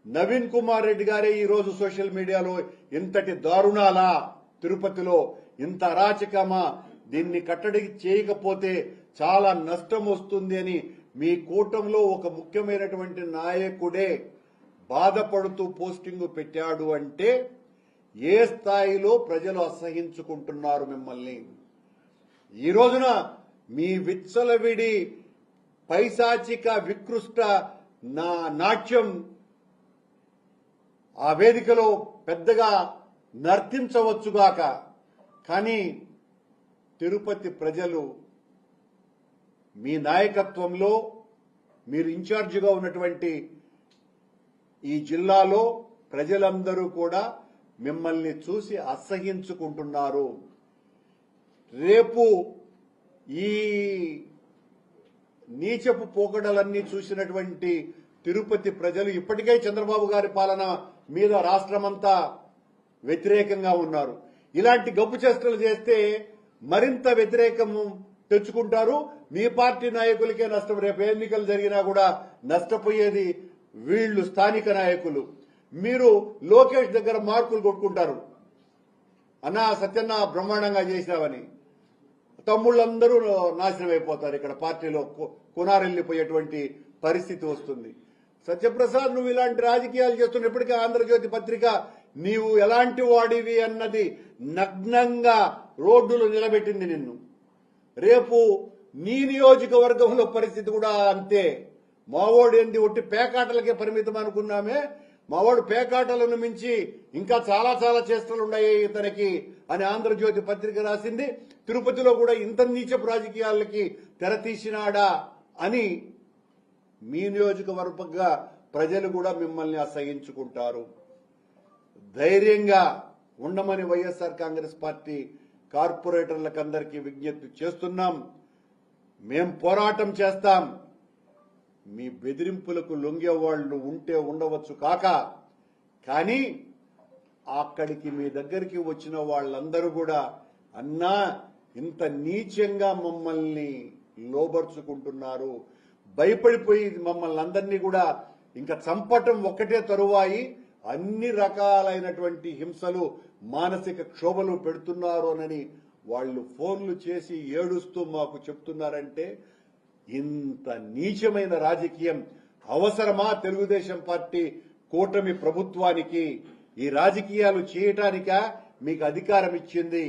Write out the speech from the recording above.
నవీన్ కుమార్ రెడ్డి గారే ఈ రోజు సోషల్ మీడియాలో ఇంతటి దారుణాలా, తిరుపతిలో ఇంత అరాచకమా, దీన్ని కట్టడి చేయకపోతే చాలా నష్టం వస్తుంది అని మీ కూటంలో ఒక ముఖ్యమైనటువంటి నాయకుడే బాధపడుతూ పోస్టింగ్ పెట్టాడు అంటే ఏ స్థాయిలో ప్రజలు అసహించుకుంటున్నారు మిమ్మల్ని. ఈ రోజున మీ విచ్చలవిడి పైశాచిక వికృష్ట నాట్యం ఆ వేదికలో పెద్దగా నర్తించవచ్చుగాక, కానీ తిరుపతి ప్రజలు మీ నాయకత్వంలో మీరు ఇన్ఛార్జిగా ఉన్నటువంటి ఈ జిల్లాలో ప్రజలందరూ కూడా మిమ్మల్ని చూసి అసహించుకుంటున్నారు. రేపు ఈ నీచపు పోకడలన్నీ చూసినటువంటి తిరుపతి ప్రజలు ఇప్పటికే చంద్రబాబు గారి పాలన మీద రాష్ట్రమంతా వ్యతిరేకంగా ఉన్నారు. ఇలాంటి గబ్బు చేష్టలు చేస్తే మరింత వ్యతిరేకం తెచ్చుకుంటారు. మీ పార్టీ నాయకులకే నష్టం. రేపు ఎన్నికలు జరిగినా కూడా నష్టపోయేది వీళ్లు స్థానిక నాయకులు. మీరు లోకేష్ దగ్గర మార్కులు కొట్టుకుంటారు, అన్నా సత్యన్న బ్రహ్మాండంగా చేశావని. తమ్ముళ్ళందరూ నాశనం అయిపోతారు. ఇక్కడ పార్టీలో కునారెళ్లిపోయేటువంటి పరిస్థితి వస్తుంది. సత్యప్రసాద్, నువ్వు ఇలాంటి రాజకీయాలు చేస్తున్నప్పటికీ ఆంధ్రజ్యోతి పత్రిక నీవు ఎలాంటి వాడివి అన్నది నగ్నంగా రోడ్డులో నిలబెట్టింది నిన్ను. రేపు నీ నియోజకవర్గంలో పరిస్థితి కూడా అంతే. మావోడు ఏంది ఒట్టి పేకాటలకే పరిమితం అనుకున్నామే, మావాడు పేకాటలను మించి ఇంకా చాలా చాలా చేష్టలు ఉన్నాయి ఇతనికి అని ఆంధ్రజ్యోతి పత్రిక రాసింది. తిరుపతిలో కూడా ఇంత నీచపు రాజకీయాలకి తెరతీసినాడా అని మీ నియోజకవర్గంగా ప్రజలు కూడా మిమ్మల్ని అసహించుకుంటారు. ధైర్యంగా ఉండమని వైఎస్ఆర్ కాంగ్రెస్ పార్టీ కార్పొరేటర్లకందరికీ విజ్ఞప్తి చేస్తున్నాం. మేం పోరాటం చేస్తాం. మీ బెదిరింపులకు లొంగేవాళ్లు ఉంటే ఉండవచ్చు కాక, కానీ అక్కడికి మీ దగ్గరికి వచ్చిన వాళ్ళందరూ కూడా అన్నా ఇంత నీచంగా మమ్మల్ని లోబర్చుకుంటున్నారు, భయపడిపోయి మమ్మల్ని అందరినీ కూడా ఇంకా చంపటం ఒక్కటే తరువాయి అన్ని రకాలైనటువంటి హింసలు మానసిక క్షోభలు పెడుతున్నారు అని వాళ్ళు ఫోన్లు చేసి ఏడుస్తూ మాకు చెప్తున్నారంటే ఇంత నీచమైన రాజకీయం అవసరమా తెలుగుదేశం పార్టీ కూటమి ప్రభుత్వానికి? ఈ రాజకీయాలు చేయటానికా మీకు అధికారం ఇచ్చింది?